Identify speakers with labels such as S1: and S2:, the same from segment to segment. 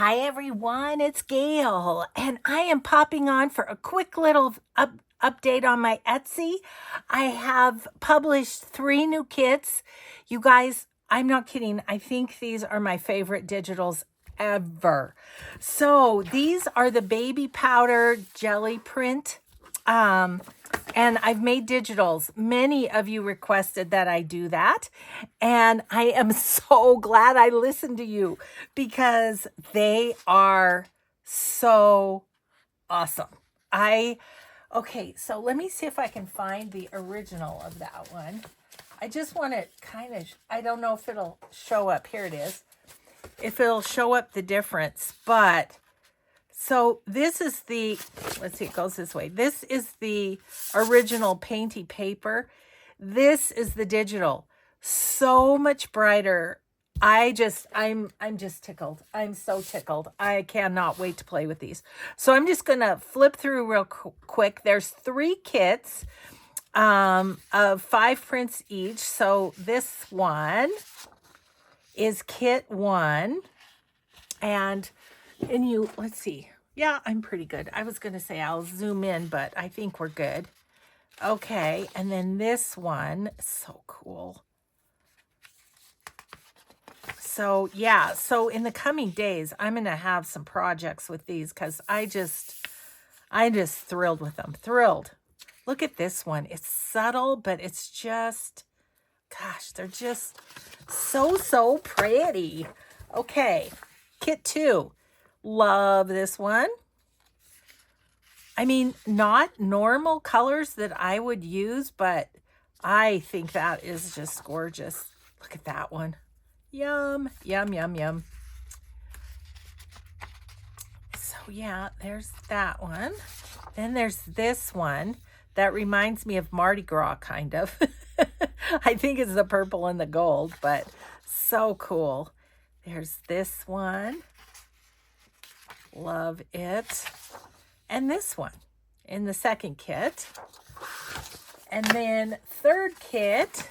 S1: Hi everyone, it's Gail, and I am popping on for a quick little update on my Etsy. I have published 3 new kits. You guys, I'm not kidding. I think these are my favorite digitals ever. So these are the baby powder jelly print. And I've made digitals. Many of you requested that I do that. And I am so glad I listened to you because they are so awesome. Okay, so let me see if I can find the original of that one. I just want to kind of, I don't know if it'll show up. Here it is. If it'll show up the difference, but so this is the, let's see, it goes this way. This is the original painty paper. This is the digital. So much brighter. I'm just tickled. I'm so tickled. I cannot wait to play with these. So I'm just going to flip through real quick. There's 3 kits of 5 prints each. So this one is kit 1. And you, let's see. Yeah, I'm pretty good. I was going to say I'll zoom in, but I think we're good. Okay, and then this one, so cool. So yeah, so in the coming days, I'm going to have some projects with these because I'm just thrilled with them. Thrilled. Look at this one. It's subtle, but it's just, gosh, they're just so pretty. Okay, kit 2. Love this one. I mean, not normal colors that I would use, but I think that is just gorgeous. Look at that one. Yum, yum, yum, yum. So yeah, there's that one. Then there's this one that reminds me of Mardi Gras, kind of. I think it's the purple and the gold, but so cool. There's this one. Love it. And this one in the second kit. And then third kit,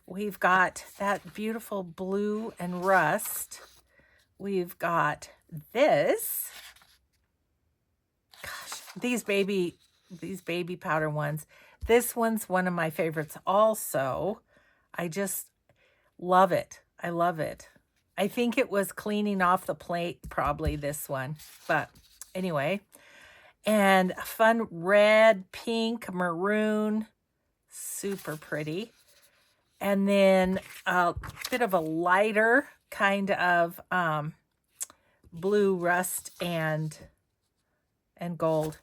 S1: we've got that beautiful blue and rust. We've got this. Gosh, these baby powder ones. This one's one of my favorites also. I just love it. I love it. I think it was cleaning off the plate, probably this one. But anyway, and a fun red, pink, maroon, super pretty. And then a bit of a lighter kind of blue, rust, and gold.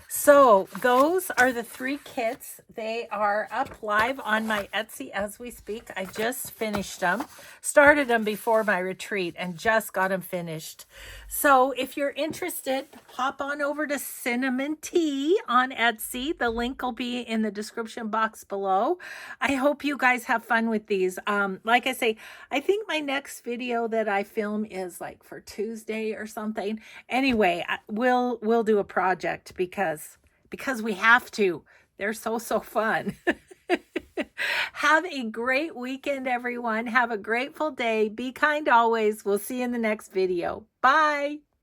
S1: So those are the 3 kits. They are up live on my Etsy as we speak. I just finished them, started them before my retreat and just got them finished. So if you're interested, hop on over to CinnamonT on Etsy. The link will be in the description box below. I hope you guys have fun with these. Like I say, I think my next video that I film is like for Tuesday or something. Anyway, we'll do a project because we have to. They're so fun. Have a great weekend, everyone. Have a grateful day. Be kind always. We'll see you in the next video. Bye.